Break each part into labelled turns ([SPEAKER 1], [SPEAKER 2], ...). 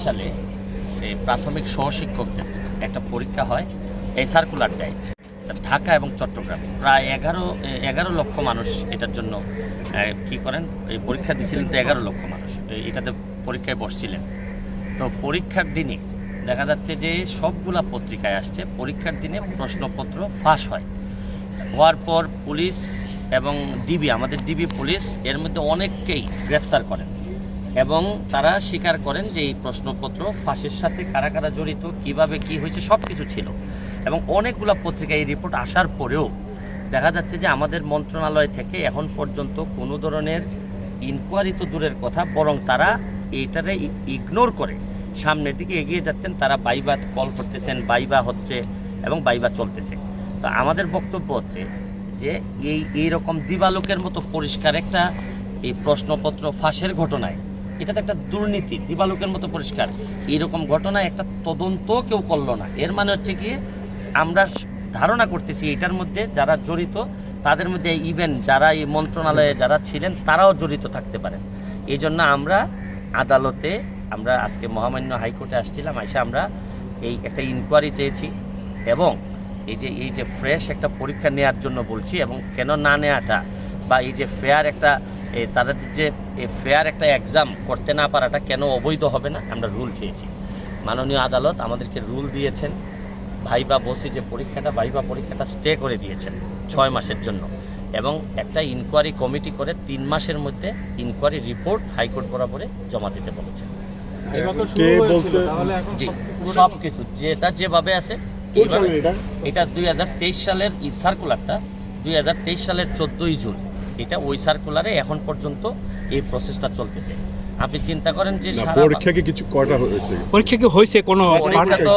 [SPEAKER 1] সালে এই প্রাথমিক সহশিক্ষকদের একটা পরীক্ষা হয়, এই সার্কুলার দেয় ঢাকা এবং চট্টগ্রাম। প্রায় 11 লক্ষ মানুষ এটার জন্য কি করেন, এই পরীক্ষা দিয়েছিলেন। তো 11 লক্ষ মানুষ এটাতে পরীক্ষায় বসছিলেন। তো পরীক্ষার দিনে দেখা যাচ্ছে যে সবগুলা পত্রিকায় আসছে পরীক্ষার দিনে প্রশ্নপত্র ফাঁস হওয়ার পর পুলিশ এবং ডিবি, আমাদের ডিবি পুলিশ এর মধ্যে অনেককেই গ্রেফতার করেন এবং তারা স্বীকার করেন যে এই প্রশ্নপত্র ফাঁসের সাথে কারা কারা জড়িত, কিভাবে কি হয়েছে সব কিছু ছিল। এবং অনেকগুলো পত্রিকায় এই রিপোর্ট আসার পরেও দেখা যাচ্ছে যে আমাদের মন্ত্রণালয় থেকে এখন পর্যন্ত কোনো ধরনের ইনকোয়ারি তো দূরের কথা, বরং তারা এইটারে ইগনোর করে সামনের দিকে এগিয়ে যাচ্ছেন। তারা বাইবা কল করতেছেন, বাইবা হচ্ছে এবং বাইবা চলতেছে। তো আমাদের বক্তব্য হচ্ছে যে এইরকম দিবালোকের মতো পরিষ্কার একটা এই প্রশ্নপত্র ফাঁসের ঘটনায়, এটা তো একটা দুর্নীতি, দিবালোকের মতো পরিষ্কার। এইরকম ঘটনায় একটা তদন্ত কেউ করলো না। এর মানে হচ্ছে কি, আমরা ধারণা করতেছি এটার মধ্যে যারা জড়িত তাদের মধ্যে ইভেন যারা এই মন্ত্রণালয়ে যারা ছিলেন তারাও জড়িত থাকতে পারেন। এই জন্য আমরা আদালতে, আমরা আজকে মহামান্য হাইকোর্টে আসছিলাম, এসে আমরা এই একটা ইনকোয়ারি চেয়েছি এবং এই যে ফ্রেশ একটা পরীক্ষা নেওয়ার জন্য বলছি। এবং কেন না নেওয়াটা বা এই যে ফেয়ার একটা তাদের যে ফেয়ার একটা এক্সাম করতে না পারাটা কেন অবৈধ হবে না, আমরা রুল চেয়েছি। মাননীয় আদালত আমাদেরকে রুল দিয়েছেন, ভাইবা বসি যে পরীক্ষাটা, ভাইবা পরীক্ষাটা স্টে করে দিয়েছেন 6 মাসের জন্য এবং একটা ইনকোয়ারি কমিটি করে 3 মাসের মধ্যে ইনকোয়ারি রিপোর্ট হাইকোর্ট বরাবরে জমা দিতে বলেছেন। জি, সব কিছু যেটা যেভাবে আছে এটা 2023 সালের সার্কুলারটা 2023 সালের 14ই জুন, এটা ওই সার্কুলারে এখন পর্যন্ত এই প্রসেসটা চলতেছে। আপনি চিন্তা করেন যে
[SPEAKER 2] পরীক্ষা কি কিছু করা হয়েছে?
[SPEAKER 3] পরীক্ষা কি হয়েছে? কোনো
[SPEAKER 1] পরীক্ষা তো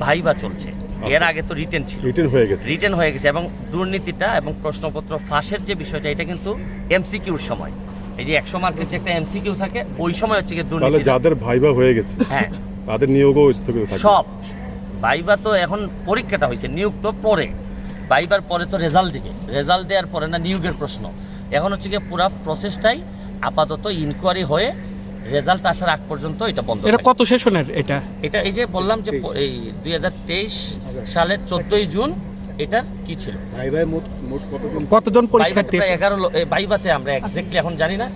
[SPEAKER 1] ভাইবা চলছে, এর আগে তো রিটেন ছিল, রিটেন হয়ে গেছে। এবং দুর্নীতিটা এবং প্রশ্নপত্র ফাঁসের যে বিষয়টা, এটা কিন্তু এমসিকিউর সময়, এই যে 100 মার্কের যে একটা এমসিকিউ থাকে ওই সময় হচ্ছে কি দুর্নীতি।
[SPEAKER 2] যাদের ভাইবা হয়ে গেছে
[SPEAKER 1] হ্যাঁ
[SPEAKER 2] তাদের নিয়োগও স্থগিত থাকবে
[SPEAKER 1] সব। ভাইবা তো এখন পরীক্ষাটা হয়েছে, নিয়োগ তো পরে, ভাইবার পরে তো রেজাল্ট দিবে, রেজাল্ট দেওয়ার পরে না নিয়োগের প্রশ্ন। এখন হচ্ছে কি পুরো প্রসেসটাই আপাতত ইনকোয়ারি হয়ে রেজাল্ট আসার আগ পর্যন্ত এটা বন্ধ।
[SPEAKER 3] এটা কত সেশনের?
[SPEAKER 1] এটা এই যে বললাম যে এই 2023 সালের 14ই জুন এটা কি ছিল,
[SPEAKER 3] কতজন পরীক্ষার্থী?
[SPEAKER 1] প্রায় 11 ভাইবাতে আমরা এক্স্যাক্টলি এখন জানি না,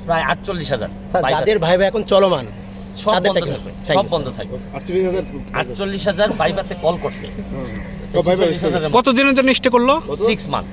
[SPEAKER 1] প্রায় 48,000।
[SPEAKER 4] যাদের ভাইবা এখন চলমান
[SPEAKER 1] সব বন্ধ থাকবে, সব বন্ধ থাকবে। 48,000 ভাইবাতে কল করছে।
[SPEAKER 3] কতদিনের জন্য স্টে করলো?
[SPEAKER 1] 6 মান্থ।